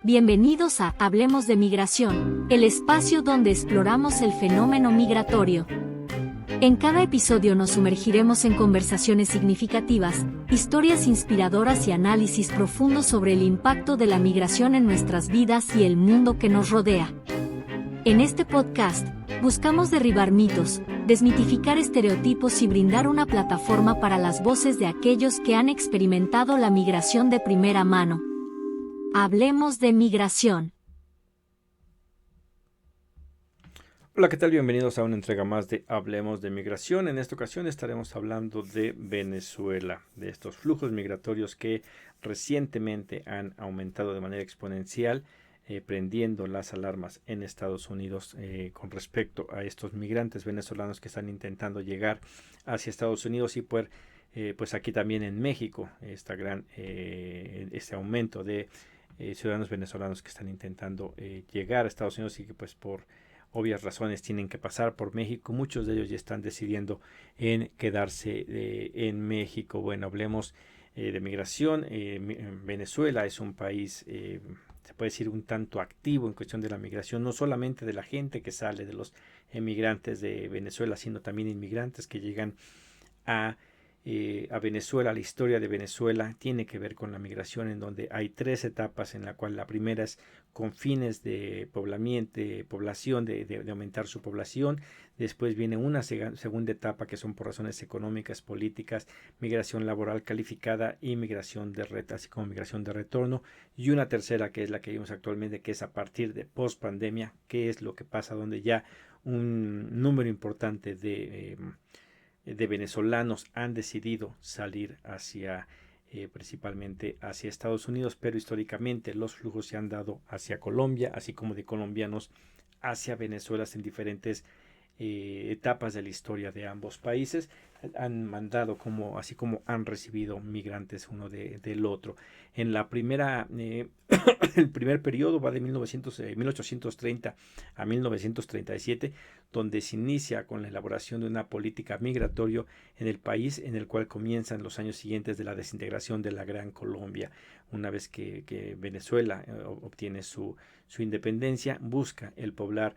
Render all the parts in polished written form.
Bienvenidos a Hablemos de Migración, el espacio donde exploramos el fenómeno migratorio. En cada episodio nos sumergiremos en conversaciones significativas, historias inspiradoras y análisis profundos sobre el impacto de la migración en nuestras vidas y el mundo que nos rodea. En este podcast, buscamos derribar mitos, desmitificar estereotipos y brindar una plataforma para las voces de aquellos que han experimentado la migración de primera mano. Hablemos de migración. Hola, ¿qué tal? Bienvenidos a una entrega más de Hablemos de Migración. En esta ocasión estaremos hablando de Venezuela, de estos flujos migratorios que recientemente han aumentado de manera exponencial, prendiendo las alarmas en Estados Unidos con respecto a estos migrantes venezolanos que están intentando llegar hacia Estados Unidos y poder, pues aquí también en México, este aumento de ciudadanos venezolanos que están intentando llegar a Estados Unidos y que pues por obvias razones tienen que pasar por México. Muchos de ellos ya están decidiendo en quedarse en México. Bueno, hablemos de migración. Venezuela es un país, se puede decir, un tanto activo en cuestión de la migración, no solamente de la gente que sale, de los emigrantes de Venezuela, sino también inmigrantes que llegan a Venezuela. La historia de Venezuela tiene que ver con la migración, en donde hay tres etapas, en la cual la primera es con fines de poblamiento, de población, de aumentar su población. Después viene una segunda etapa, que son por razones económicas, políticas, migración laboral calificada y migración así como migración de retorno. Y una tercera, que es la que vimos actualmente, que es a partir de post pandemia, que es lo que pasa, donde ya un número importante de venezolanos han decidido salir hacia principalmente hacia Estados Unidos, pero históricamente los flujos se han dado hacia Colombia, así como de colombianos hacia Venezuela en diferentes etapas de la historia de ambos países. Han mandado así como han recibido migrantes uno del otro. En la primera, el primer periodo va de 1830 a 1937, donde se inicia con la elaboración de una política migratoria en el país, en el cual comienzan los años siguientes de la desintegración de la Gran Colombia. Una vez que Venezuela obtiene su independencia, busca el poblar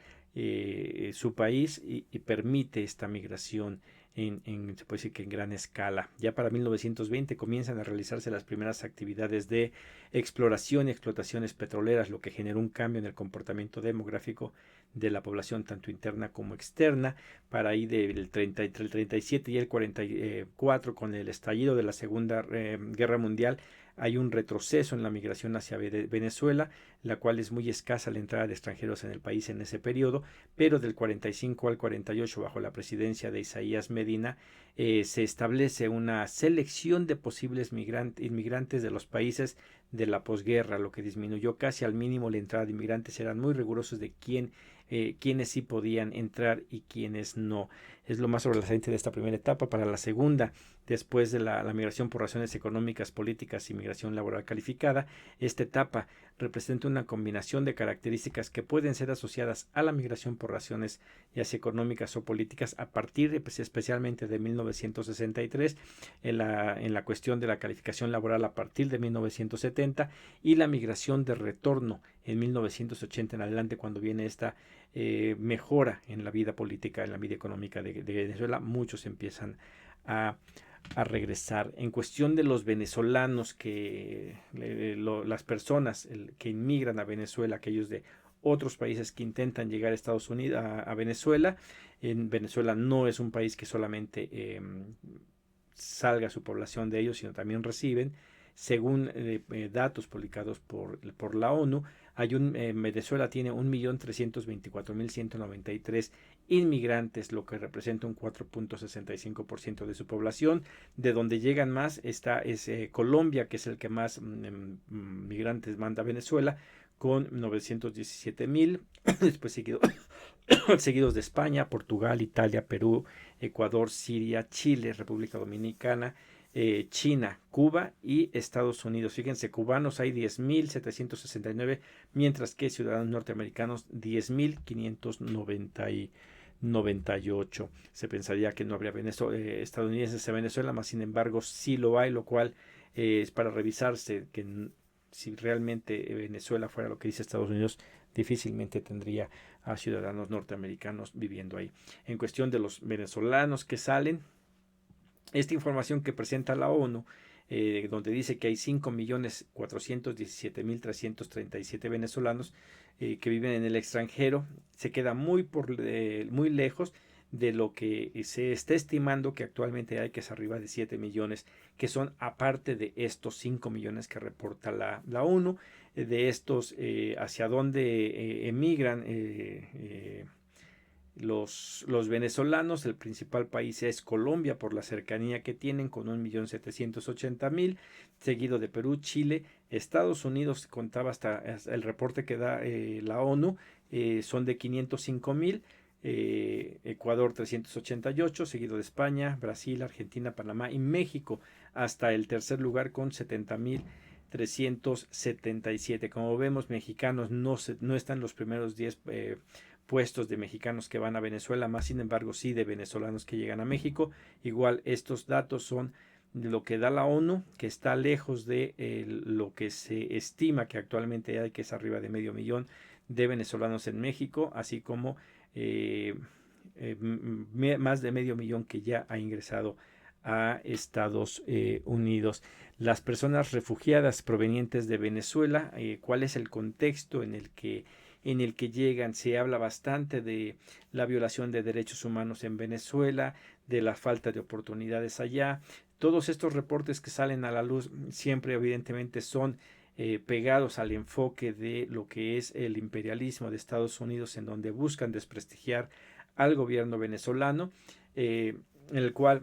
su país y permite esta migración se puede decir que en gran escala. Ya para 1920 comienzan a realizarse las primeras actividades de exploración y explotaciones petroleras, lo que generó un cambio en el comportamiento demográfico de la población, tanto interna como externa. Para ahí entre el 37 y el 44, con el estallido de la Segunda Guerra Mundial, hay un retroceso en la migración hacia Venezuela, la cual es muy escasa la entrada de extranjeros en el país en ese periodo, pero del 45 al 48, bajo la presidencia de Isaías Medina, se establece una selección de posibles inmigrantes de los países de la posguerra, lo que disminuyó casi al mínimo la entrada de inmigrantes. Eran muy rigurosos de quiénes sí podían entrar y quiénes no. Es lo más sobresaliente de esta primera etapa. Para la segunda, después de la migración por razones económicas, políticas y migración laboral calificada, esta etapa representa una combinación de características que pueden ser asociadas a la migración por razones ya sea económicas o políticas a partir especialmente de 1963, en la cuestión de la calificación laboral a partir de 1970 y la migración de retorno en 1980 en adelante, cuando viene esta mejora en la vida política, en la vida económica de Venezuela. Muchos empiezan a regresar. En cuestión de los venezolanos, las personas que inmigran a Venezuela, aquellos de otros países que intentan llegar a Estados Unidos, a Venezuela. En Venezuela no es un país que solamente salga su población de ellos, sino también reciben. Según datos publicados por la ONU, Venezuela tiene 1.324.193 inmigrantes, lo que representa un 4.65% de su población. De donde llegan más es Colombia, que es el que más migrantes manda a Venezuela, con 917.000, después seguidos de España, Portugal, Italia, Perú, Ecuador, Siria, Chile, República Dominicana, China, Cuba y Estados Unidos. Fíjense, cubanos hay 10.769, mientras que ciudadanos norteamericanos 10.598. Se pensaría que no habría estadounidenses en Venezuela, más sin embargo sí lo hay, lo cual es para revisarse que si realmente Venezuela fuera lo que dice Estados Unidos, difícilmente tendría a ciudadanos norteamericanos viviendo ahí. En cuestión de los venezolanos que salen, esta información que presenta la ONU, donde dice que hay 5.417.337 venezolanos que viven en el extranjero, se queda muy lejos de lo que se está estimando que actualmente hay, que es arriba de 7 millones, que son aparte de estos 5 millones que reporta la ONU. De estos, hacia dónde emigran los venezolanos. El principal país es Colombia por la cercanía que tienen, con 1.780.000, seguido de Perú, Chile, Estados Unidos. Contaba hasta el reporte que da la ONU, son de 505.000, Ecuador 388, seguido de España, Brasil, Argentina, Panamá y México hasta el tercer lugar con 70.377. Como vemos, mexicanos no están en los primeros 10 puestos de mexicanos que van a Venezuela, más sin embargo sí de venezolanos que llegan a México. Igual estos datos son de lo que da la ONU, que está lejos de lo que se estima que actualmente hay, que es arriba de 500.000 de venezolanos en México, así como más de 500.000 que ya ha ingresado a Estados Unidos. Las personas refugiadas provenientes de Venezuela, ¿cuál es el contexto en el que llegan? Se habla bastante de la violación de derechos humanos en Venezuela, de la falta de oportunidades allá. Todos estos reportes que salen a la luz siempre evidentemente son pegados al enfoque de lo que es el imperialismo de Estados Unidos, en donde buscan desprestigiar al gobierno venezolano, en el cual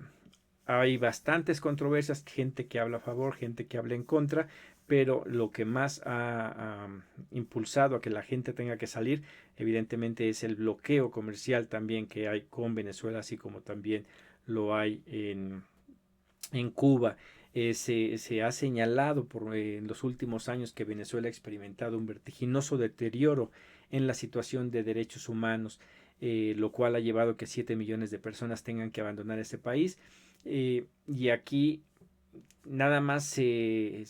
hay bastantes controversias, gente que habla a favor, gente que habla en contra, pero lo que más ha impulsado a que la gente tenga que salir, evidentemente, es el bloqueo comercial también que hay con Venezuela, así como también lo hay en Cuba. Se ha señalado en los últimos años que Venezuela ha experimentado un vertiginoso deterioro en la situación de derechos humanos, lo cual ha llevado a que 7 millones de personas tengan que abandonar ese país. Y aquí nada más se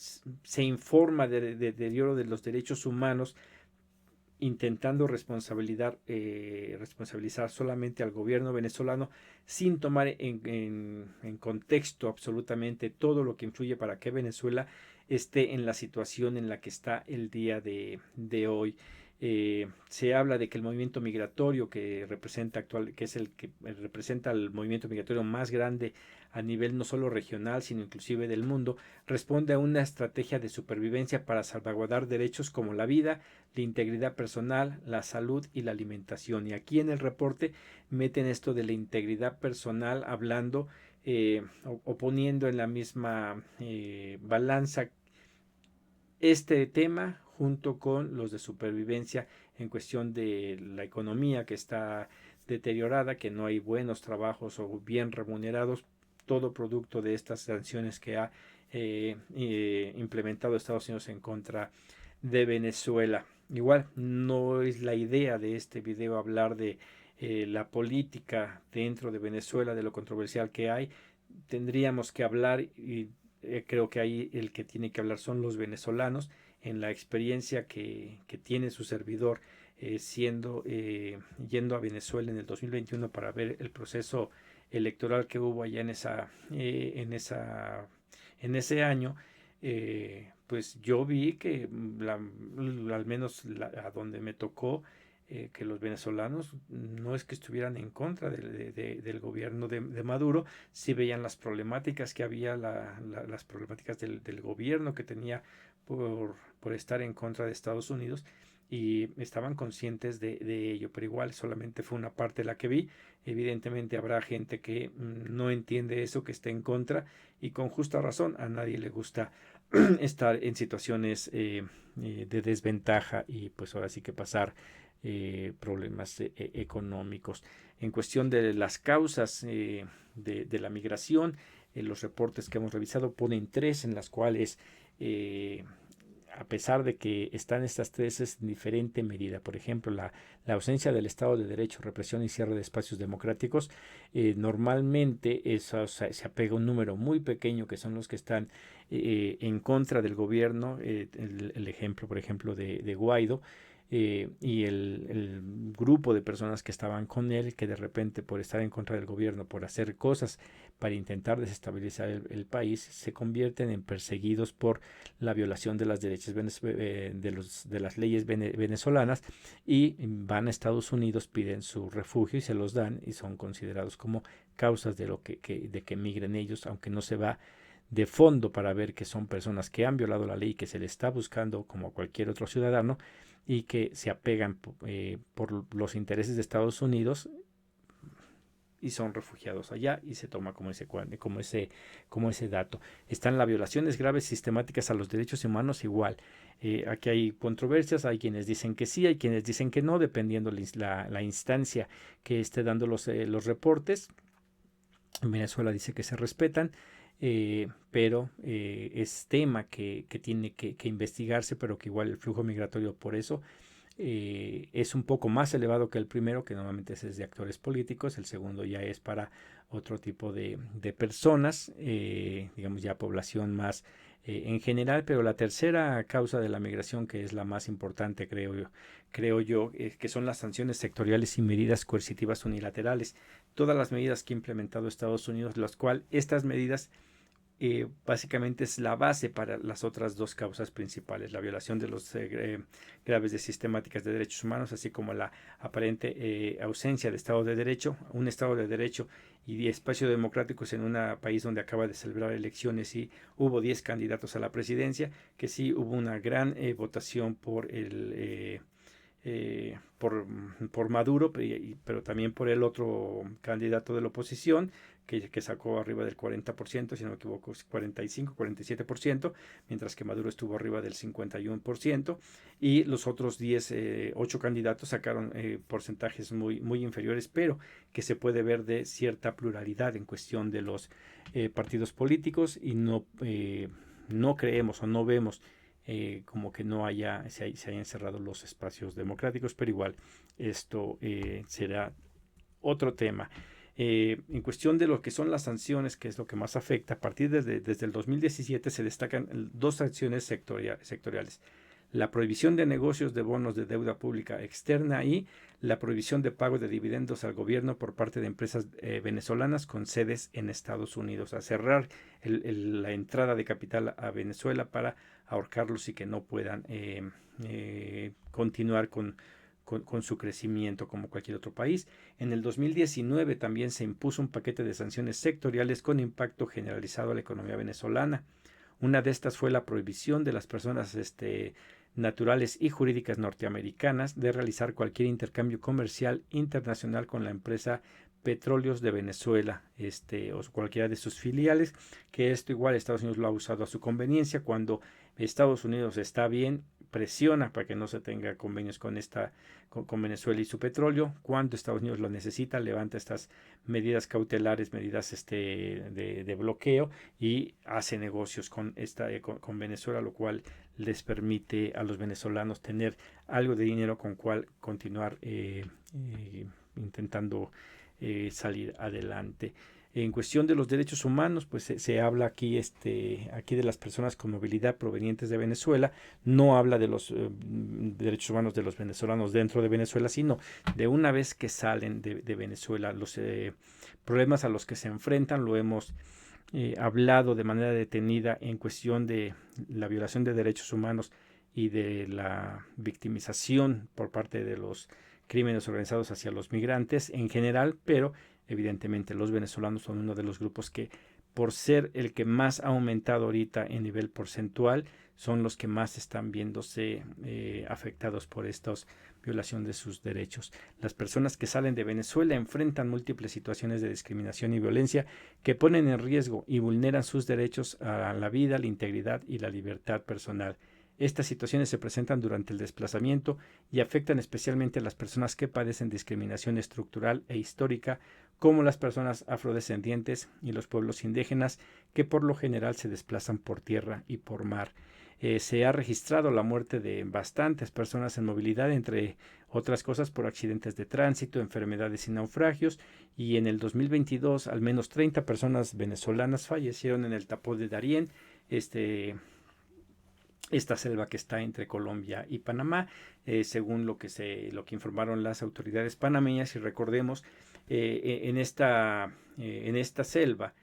informa de deterioro de los derechos humanos, intentando responsabilizar solamente al gobierno venezolano, sin tomar en contexto absolutamente todo lo que influye para que Venezuela esté en la situación en la que está el día de hoy. Se habla de que el movimiento migratorio que es el que representa el movimiento migratorio más grande a nivel no solo regional, sino inclusive del mundo, responde a una estrategia de supervivencia para salvaguardar derechos como la vida, la integridad personal, la salud y la alimentación. Y aquí en el reporte meten esto de la integridad personal, hablando o poniendo en la misma balanza este tema junto con los de supervivencia en cuestión de la economía, que está deteriorada, que no hay buenos trabajos o bien remunerados, todo producto de estas sanciones que ha implementado Estados Unidos en contra de Venezuela. Igual no es la idea de este video hablar de la política dentro de Venezuela, de lo controversial que hay. Tendríamos que hablar, y creo que ahí el que tiene que hablar son los venezolanos, en la experiencia que tiene su servidor yendo a Venezuela en el 2021 para ver el proceso electoral que hubo allá en ese año. Pues yo vi que al menos a donde me tocó, que los venezolanos no es que estuvieran en contra del gobierno de Maduro, sí veían las problemáticas que había, las problemáticas del gobierno que tenía por estar en contra de Estados Unidos, y estaban conscientes de ello, pero igual solamente fue una parte la que vi. Evidentemente habrá gente que no entiende eso, que esté en contra, y con justa razón. A nadie le gusta estar en situaciones de desventaja y pues ahora sí que pasar problemas económicos. En cuestión de las causas de la migración, los reportes que hemos revisado ponen 3, en las cuales a pesar de que están estas tres, es en diferente medida. Por ejemplo, la ausencia del Estado de Derecho, represión y cierre de espacios democráticos, normalmente eso, se apega a un número muy pequeño, que son los que están en contra del gobierno. El ejemplo, por ejemplo, de Guaidó. Y el grupo de personas que estaban con él, que de repente, por estar en contra del gobierno, por hacer cosas para intentar desestabilizar el país, se convierten en perseguidos por la violación de las derechos de las leyes venezolanas, y van a Estados Unidos, piden su refugio y se los dan, y son considerados como causas de que migren ellos, aunque no se va de fondo para ver que son personas que han violado la ley y que se les está buscando como cualquier otro ciudadano, y que se apegan por los intereses de Estados Unidos y son refugiados allá, y se toma como ese dato. Están las violaciones graves sistemáticas a los derechos humanos igual. Aquí hay controversias, hay quienes dicen que sí, hay quienes dicen que no, dependiendo la instancia que esté dando los reportes. En Venezuela dice que se respetan. Pero es tema que tiene que investigarse, pero que igual el flujo migratorio por eso es un poco más elevado que el primero, que normalmente es de actores políticos. El segundo ya es para otro tipo de personas, digamos ya población más en general. Pero la tercera causa de la migración, que es la más importante, creo yo, que son las sanciones sectoriales y medidas coercitivas unilaterales. Todas las medidas que ha implementado Estados Unidos, las cuales estas medidas básicamente es la base para las otras dos causas principales: la violación de los graves de sistemáticas de derechos humanos, así como la aparente ausencia de Estado de Derecho, un Estado de Derecho y espacio democráticos en un país donde acaba de celebrar elecciones y hubo 10 candidatos a la presidencia, que sí hubo una gran votación por por Maduro, pero también por el otro candidato de la oposición, que sacó arriba del 40%, si no me equivoco, 45, 47%, mientras que Maduro estuvo arriba del 51%, y los otros 8 candidatos sacaron porcentajes muy inferiores, pero que se puede ver de cierta pluralidad en cuestión de los partidos políticos, y no creemos o no vemos como que se hayan cerrado los espacios democráticos, pero igual esto será otro tema. En cuestión de lo que son las sanciones, que es lo que más afecta, a partir desde el 2017 se destacan dos sanciones sectoriales: la prohibición de negocios de bonos de deuda pública externa y la prohibición de pago de dividendos al gobierno por parte de empresas venezolanas con sedes en Estados Unidos, a cerrar la entrada de capital a Venezuela para ahorcarlos y que no puedan continuar con su crecimiento como cualquier otro país. En el 2019 también se impuso un paquete de sanciones sectoriales con impacto generalizado a la economía venezolana. Una de estas fue la prohibición de las personas naturales y jurídicas norteamericanas de realizar cualquier intercambio comercial internacional con la empresa Petróleos de Venezuela o cualquiera de sus filiales, que esto igual Estados Unidos lo ha usado a su conveniencia. Cuando Estados Unidos está bien, presiona para que no se tenga convenios con Venezuela y su petróleo. Cuando Estados Unidos lo necesita, levanta estas medidas cautelares, medidas de bloqueo, y hace negocios con Venezuela, lo cual les permite a los venezolanos tener algo de dinero con cual continuar intentando salir adelante. En cuestión de los derechos humanos, pues se habla aquí de las personas con movilidad provenientes de Venezuela. No habla de los derechos humanos de los venezolanos dentro de Venezuela, sino de una vez que salen de Venezuela. Los problemas a los que se enfrentan lo hemos hablado de manera detenida en cuestión de la violación de derechos humanos y de la victimización por parte de los crímenes organizados hacia los migrantes en general, pero evidentemente los venezolanos son uno de los grupos que, por ser el que más ha aumentado ahorita en nivel porcentual, son los que más están viéndose afectados por esta violación de sus derechos. Las personas que salen de Venezuela enfrentan múltiples situaciones de discriminación y violencia que ponen en riesgo y vulneran sus derechos a la vida, la integridad y la libertad personal. Estas situaciones se presentan durante el desplazamiento y afectan especialmente a las personas que padecen discriminación estructural e histórica, como las personas afrodescendientes y los pueblos indígenas, que por lo general se desplazan por tierra y por mar. se ha registrado la muerte de bastantes personas en movilidad, entre otras cosas por accidentes de tránsito, enfermedades y naufragios, y en el 2022 al menos 30 personas venezolanas fallecieron en el tapón de Darién, esta selva que está entre Colombia y Panamá, según lo que informaron las autoridades panameñas. Y recordemos, en esta selva,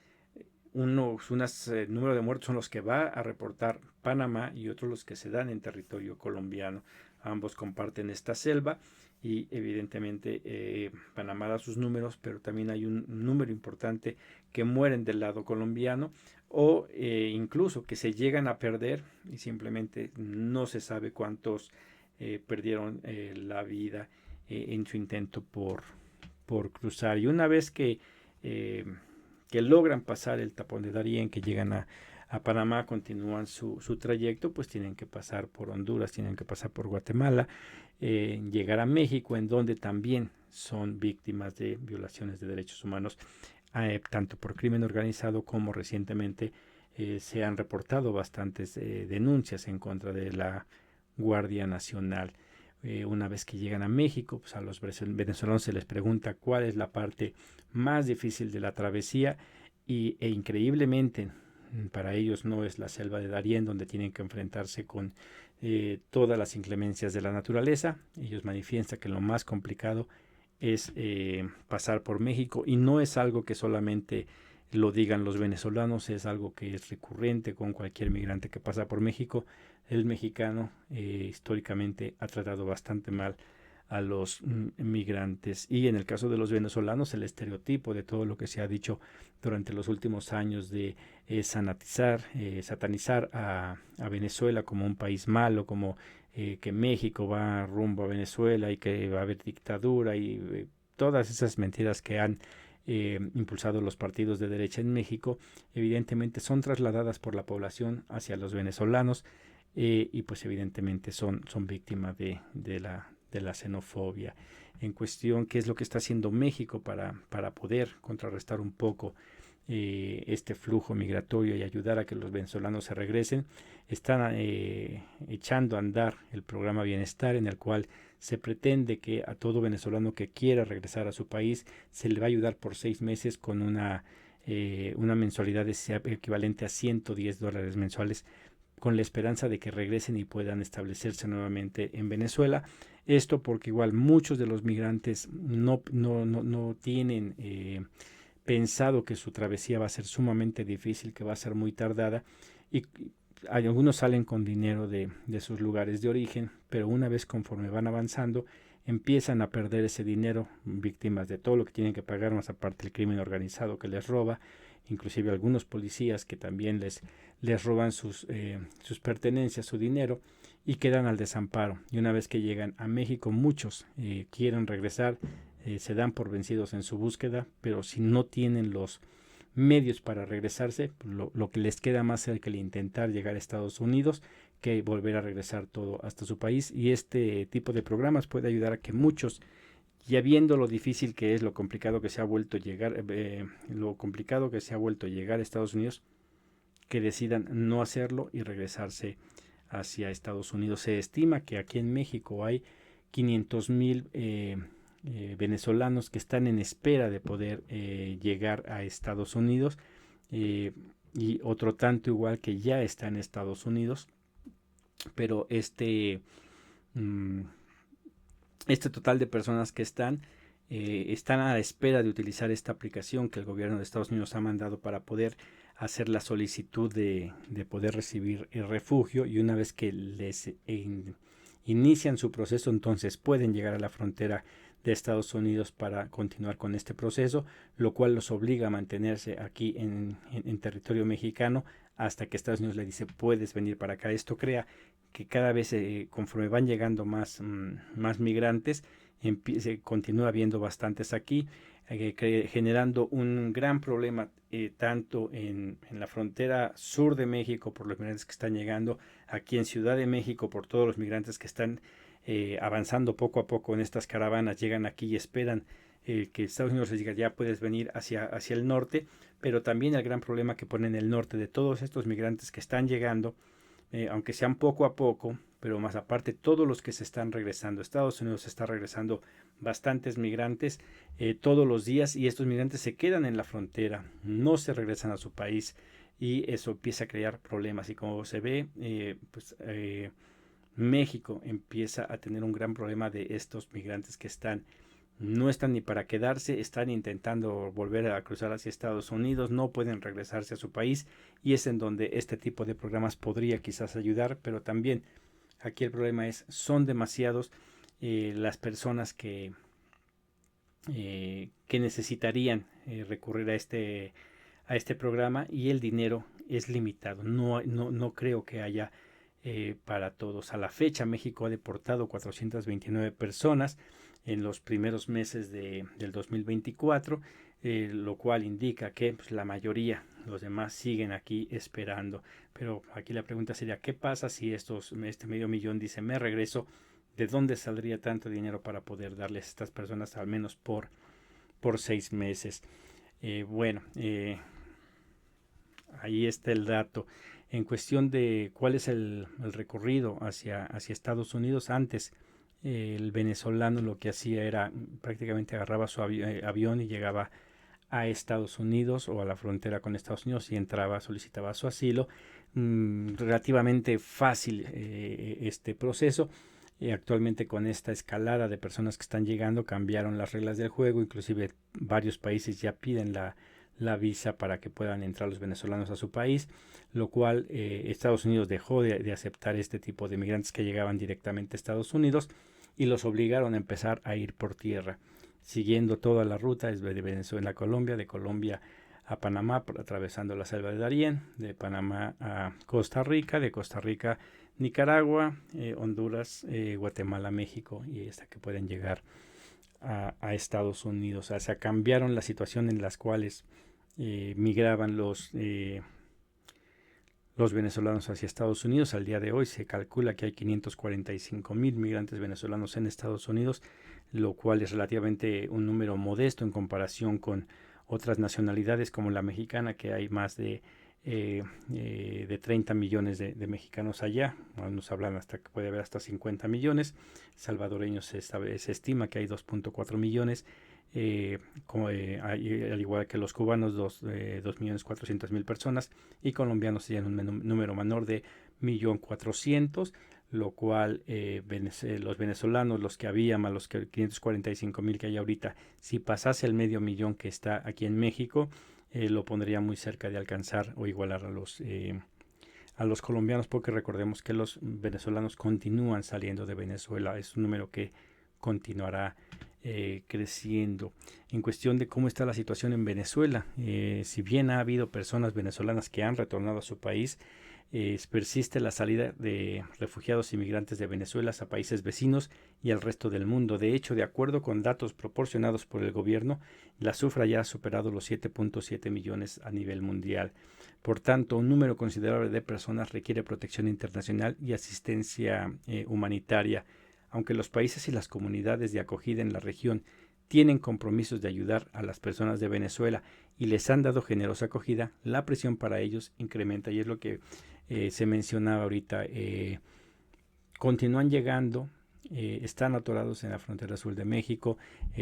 número de muertos son los que va a reportar Panamá y otros los que se dan en territorio colombiano. Ambos comparten esta selva y evidentemente Panamá da sus números, pero también hay un número importante que mueren del lado colombiano, o incluso que se llegan a perder y simplemente no se sabe cuántos perdieron la vida en su intento por cruzar. Y una vez que logran pasar el tapón de Darién, que llegan a Panamá, continúan su trayecto, pues tienen que pasar por Honduras, tienen que pasar por Guatemala, llegar a México, en donde también son víctimas de violaciones de derechos humanos, tanto por crimen organizado como recientemente se han reportado bastantes denuncias en contra de la Guardia Nacional. Una vez que llegan a México, pues a los venezolanos se les pregunta cuál es la parte más difícil de la travesía, e increíblemente para ellos no es la selva de Darién, donde tienen que enfrentarse con todas las inclemencias de la naturaleza. Ellos manifiestan que lo más complicado es pasar por México, y no es algo que solamente lo digan los venezolanos, es algo que es recurrente con cualquier migrante que pasa por México. El mexicano históricamente ha tratado bastante mal a los migrantes, y en el caso de los venezolanos el estereotipo de todo lo que se ha dicho durante los últimos años de satanizar a Venezuela como un país malo, como que México va rumbo a Venezuela y que va a haber dictadura, y todas esas mentiras que han impulsado los partidos de derecha en México, evidentemente son trasladadas por la población hacia los venezolanos, y pues evidentemente son víctimas de la xenofobia. En cuestión, ¿qué es lo que está haciendo México para poder contrarrestar un poco este flujo migratorio y ayudar a que los venezolanos se regresen? Están echando a andar el programa Bienestar, en el cual se pretende que a todo venezolano que quiera regresar a su país se le va a ayudar por 6 meses con una mensualidad equivalente a $110 mensuales, con la esperanza de que regresen y puedan establecerse nuevamente en Venezuela. Esto porque igual muchos de los migrantes no tienen pensado que su travesía va a ser sumamente difícil, que va a ser muy tardada, y algunos salen con dinero de sus lugares de origen, pero una vez conforme van avanzando empiezan a perder ese dinero, víctimas de todo lo que tienen que pagar, más aparte el crimen organizado que les roba, inclusive algunos policías que también les roban sus pertenencias, su dinero, y quedan al desamparo. Y una vez que llegan a México, muchos quieren regresar, se dan por vencidos en su búsqueda, pero si no tienen los medios para regresarse, lo que les queda más cerca el intentar llegar a Estados Unidos que volver a regresar todo hasta su país. Y este tipo de programas puede ayudar a que muchos, ya viendo lo difícil que es, lo complicado que se ha vuelto llegar a Estados Unidos, que decidan no hacerlo y regresarse hacia Estados Unidos. Se estima que aquí en México hay 500,000 venezolanos que están en espera de poder llegar a Estados Unidos, y otro tanto igual que ya está en Estados Unidos, pero este total de personas que están a la espera de utilizar esta aplicación que el gobierno de Estados Unidos ha mandado para poder hacer la solicitud de poder recibir el refugio, y una vez que les inician su proceso, entonces pueden llegar a la frontera de Estados Unidos para continuar con este proceso, lo cual los obliga a mantenerse aquí en territorio mexicano hasta que Estados Unidos le dice puedes venir para acá. Esto crea que cada vez conforme van llegando más migrantes, se continúa habiendo bastantes aquí, generando un gran problema tanto en la frontera sur de México por los migrantes que están llegando, aquí en Ciudad de México por todos los migrantes que están avanzando poco a poco en estas caravanas, llegan aquí y esperan que Estados Unidos les diga ya puedes venir hacia el norte, pero también el gran problema que pone en el norte de todos estos migrantes que están llegando aunque sean poco a poco, pero más aparte todos los que se están regresando. Estados Unidos se está regresando bastantes migrantes todos los días, y estos migrantes se quedan en la frontera, no se regresan a su país, y eso empieza a crear problemas. Y como se ve, México empieza a tener un gran problema de estos migrantes que no están ni para quedarse, están intentando volver a cruzar hacia Estados Unidos, no pueden regresarse a su país, y es en donde este tipo de programas podría quizás ayudar. Pero también aquí el problema son demasiados las personas que necesitarían recurrir a este programa, y el dinero es limitado. No creo que haya para todos. A la fecha, México ha deportado 429 personas en los primeros meses del 2024, lo cual indica que pues, la mayoría, los demás, siguen aquí esperando. Pero aquí la pregunta sería, ¿qué pasa si este medio millón dice me regreso? ¿De dónde saldría tanto dinero para poder darles a estas personas al menos por 6 meses? Ahí está el dato. En cuestión de cuál es el recorrido hacia Estados Unidos, antes el venezolano lo que hacía era prácticamente agarraba su avión y llegaba a Estados Unidos o a la frontera con Estados Unidos y solicitaba su asilo. Relativamente fácil este proceso. Actualmente, con esta escalada de personas que están llegando, cambiaron las reglas del juego. Inclusive varios países ya piden la visa para que puedan entrar los venezolanos a su país, lo cual Estados Unidos dejó de aceptar este tipo de migrantes que llegaban directamente a Estados Unidos, y los obligaron a empezar a ir por tierra, siguiendo toda la ruta de Venezuela a Colombia, de Colombia a Panamá, atravesando la selva de Darién, de Panamá a Costa Rica, de Costa Rica Nicaragua, Honduras, Guatemala, México, y hasta que pueden llegar a Estados Unidos. O sea, cambiaron la situación en las cuales migraban los venezolanos hacia Estados Unidos. Al día de hoy se calcula que hay 545,000 migrantes venezolanos en Estados Unidos, lo cual es relativamente un número modesto en comparación con otras nacionalidades como la mexicana, que hay más de 30 millones de mexicanos allá. Nos hablan hasta que puede haber hasta 50 millones. Salvadoreños se estima que hay 2.4 millones. Al igual que los cubanos, 2.400.000 personas, y colombianos serían un número menor de 1.400.000, lo cual los venezolanos, los que había, más los 545,000 que hay ahorita, si pasase el 500,000 que está aquí en México, lo pondría muy cerca de alcanzar o igualar a los colombianos, porque recordemos que los venezolanos continúan saliendo de Venezuela. Es un número que continuará creciendo. En cuestión de cómo está la situación en Venezuela, si bien ha habido personas venezolanas que han retornado a su país, persiste la salida de refugiados y migrantes de Venezuela a países vecinos y al resto del mundo. De hecho, de acuerdo con datos proporcionados por el gobierno, la cifra ya ha superado los 7.7 millones a nivel mundial. Por tanto, un número considerable de personas requiere protección internacional y asistencia humanitaria. Aunque los países y las comunidades de acogida en la región tienen compromisos de ayudar a las personas de Venezuela y les han dado generosa acogida, la presión para ellos incrementa, y es lo que se mencionaba ahorita. Continúan llegando, están atorados en la frontera sur de México,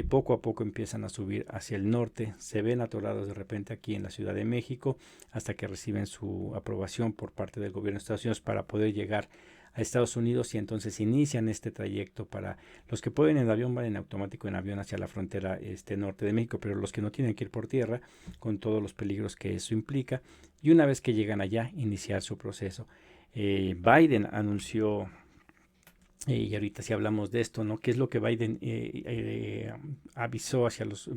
poco a poco empiezan a subir hacia el norte, se ven atorados de repente aquí en la Ciudad de México, hasta que reciben su aprobación por parte del gobierno de Estados Unidos para poder llegar a Estados Unidos, y entonces inician este trayecto. Para los que pueden en avión, van en automático en avión hacia la frontera norte de México, pero los que no tienen que ir por tierra, con todos los peligros que eso implica, y una vez que llegan allá, iniciar su proceso. Biden anunció, y ahorita si hablamos de esto, ¿no? ¿Qué es lo que Biden avisó hacia los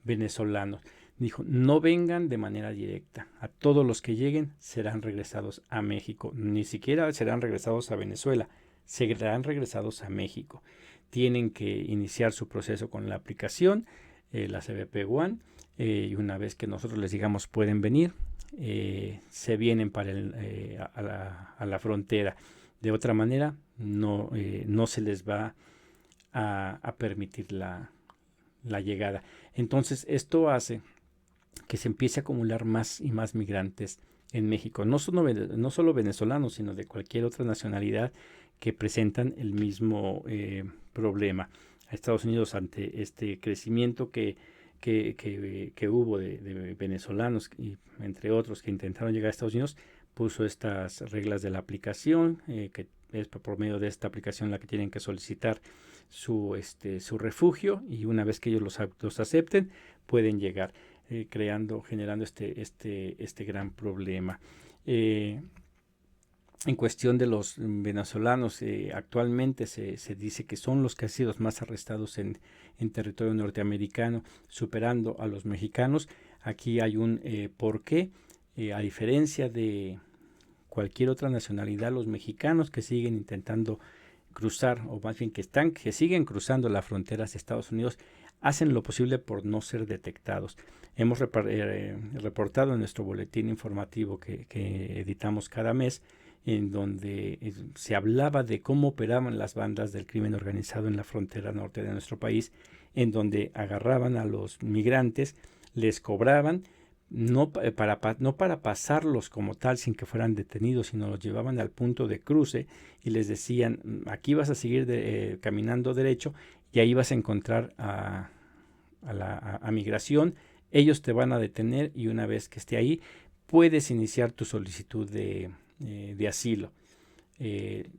venezolanos? Dijo, no vengan de manera directa. A todos los que lleguen serán regresados a México. Ni siquiera serán regresados a Venezuela, serán regresados a México. Tienen que iniciar su proceso con la aplicación, la CBP One, y una vez que nosotros les digamos pueden venir, se vienen para a la frontera. De otra manera, no se les va a permitir la llegada. Entonces, esto hace que se empiece a acumular más y más migrantes en México, no solo venezolanos, sino de cualquier otra nacionalidad que presentan el mismo problema. A Estados Unidos, ante este crecimiento que hubo de venezolanos, y entre otros que intentaron llegar a Estados Unidos, puso estas reglas de la aplicación, que es por medio de esta aplicación la que tienen que solicitar su refugio, y una vez que ellos los acepten, pueden llegar, generando este gran problema. En cuestión de los venezolanos, actualmente se dice que son los que han sido más arrestados en territorio norteamericano, superando a los mexicanos. Aquí hay un porqué. A diferencia de cualquier otra nacionalidad, los mexicanos que siguen intentando cruzar, o más bien que siguen cruzando la frontera hacia Estados Unidos, hacen lo posible por no ser detectados. Hemos reportado en nuestro boletín informativo que editamos cada mes, en donde se hablaba de cómo operaban las bandas del crimen organizado en la frontera norte de nuestro país, en donde agarraban a los migrantes, les cobraban, no para pasarlos como tal sin que fueran detenidos, sino los llevaban al punto de cruce y les decían: aquí vas a seguir caminando derecho y ahí vas a encontrar a migración, ellos te van a detener y una vez que esté ahí puedes iniciar tu solicitud de asilo,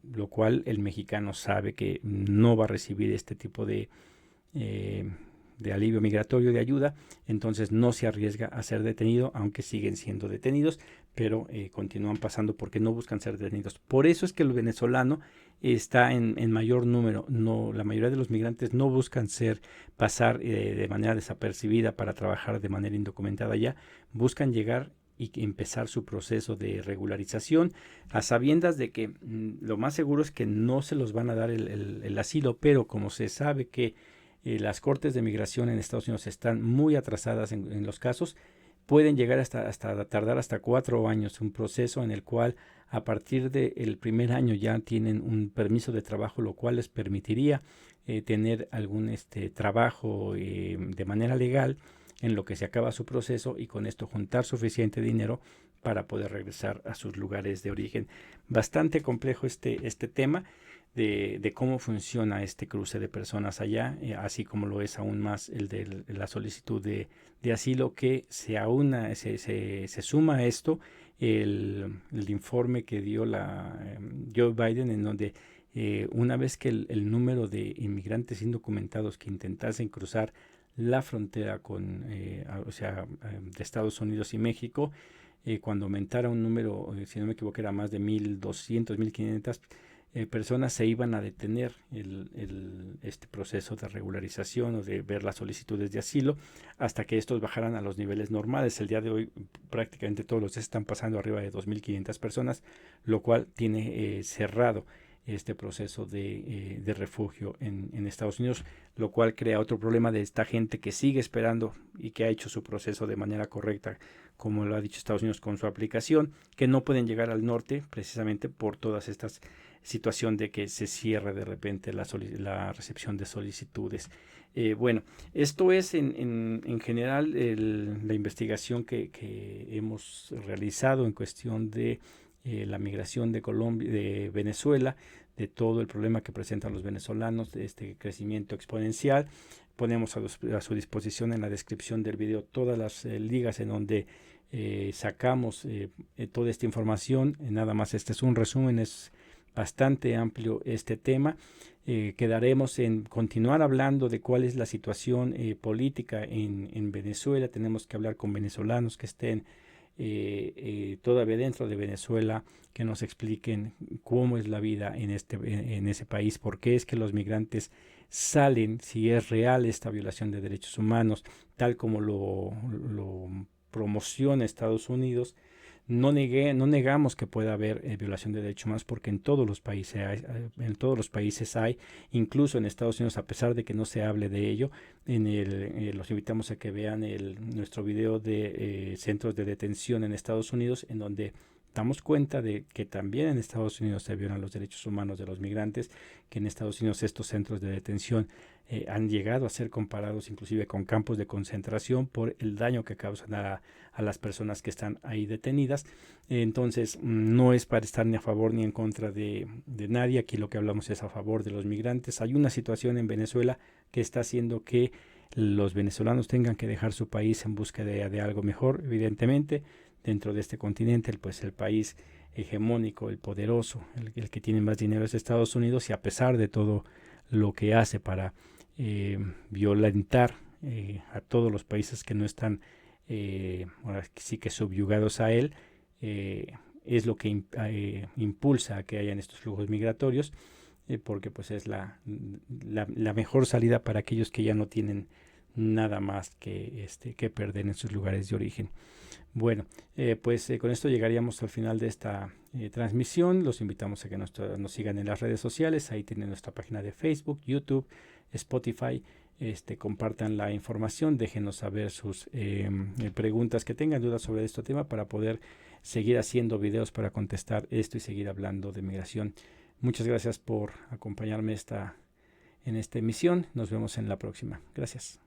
lo cual el mexicano sabe que no va a recibir este tipo de alivio migratorio, de ayuda, entonces no se arriesga a ser detenido, aunque siguen siendo detenidos, pero continúan pasando porque no buscan ser detenidos. Por eso es que el venezolano está en mayor número. La mayoría de los migrantes no buscan pasar de manera desapercibida para trabajar de manera indocumentada allá, buscan llegar y empezar su proceso de regularización, a sabiendas de que lo más seguro es que no se los van a dar el asilo, pero como se sabe que las cortes de migración en Estados Unidos están muy atrasadas en los casos, pueden llegar hasta tardar hasta 4 años, un proceso en el cual a partir del primer año ya tienen un permiso de trabajo, lo cual les permitiría tener algún trabajo de manera legal en lo que se acaba su proceso, y con esto juntar suficiente dinero para poder regresar a sus lugares de origen. Bastante complejo este tema de cómo funciona este cruce de personas allá, así como lo es aún más el de la solicitud de asilo, que se suma a esto el informe que dio Joe Biden, en donde una vez que el número de inmigrantes indocumentados que intentasen cruzar la frontera de Estados Unidos y México, cuando aumentara un número, si no me equivoco, era más de 1.200, 1.500 personas, se iban a detener este proceso de regularización o de ver las solicitudes de asilo hasta que estos bajaran a los niveles normales. El día de hoy prácticamente todos los días están pasando arriba de 2.500 personas, lo cual tiene cerrado este proceso de refugio en Estados Unidos, lo cual crea otro problema de esta gente que sigue esperando y que ha hecho su proceso de manera correcta, como lo ha dicho Estados Unidos con su aplicación, que no pueden llegar al norte precisamente por todas estas situación de que se cierre de repente la recepción de solicitudes. Bueno, esto es en general la investigación que hemos realizado en cuestión de la migración de Venezuela, de todo el problema que presentan los venezolanos, de este crecimiento exponencial. Ponemos a su disposición en la descripción del video todas las ligas en donde sacamos toda esta información. Nada más, este es un resumen, es bastante amplio este tema. Quedaremos en continuar hablando de cuál es la situación política en Venezuela. Tenemos que hablar con venezolanos que estén todavía dentro de Venezuela, que nos expliquen cómo es la vida en ese país, por qué es que los migrantes salen, si es real esta violación de derechos humanos, tal como lo promociona Estados Unidos. No negamos que pueda haber violación de derechos humanos, porque en todos los países hay, incluso en Estados Unidos, a pesar de que no se hable de ello. Los invitamos a que vean nuestro video de centros de detención en Estados Unidos, en donde damos cuenta de que también en Estados Unidos se violan los derechos humanos de los migrantes, que en Estados Unidos estos centros de detención han llegado a ser comparados inclusive con campos de concentración por el daño que causan a las personas que están ahí detenidas. Entonces no es para estar ni a favor ni en contra de nadie. Aquí lo que hablamos es a favor de los migrantes. Hay una situación en Venezuela que está haciendo que los venezolanos tengan que dejar su país en búsqueda de algo mejor, evidentemente. Dentro de este continente, pues el país hegemónico, el poderoso, el que tiene más dinero es Estados Unidos, y a pesar de todo lo que hace para violentar a todos los países que no están ahora sí que subyugados a él, es lo que impulsa a que hayan estos flujos migratorios, porque pues es la mejor salida para aquellos que ya no tienen nada más que perder en sus lugares de origen. Bueno, pues con esto llegaríamos al final de esta transmisión. Los invitamos a que nos sigan en las redes sociales. Ahí tienen nuestra página de Facebook, YouTube, Spotify. Compartan la información, déjenos saber sus preguntas que tengan, dudas sobre este tema, para poder seguir haciendo videos para contestar esto y seguir hablando de migración. Muchas gracias por acompañarme en esta emisión. Nos vemos en la próxima. Gracias.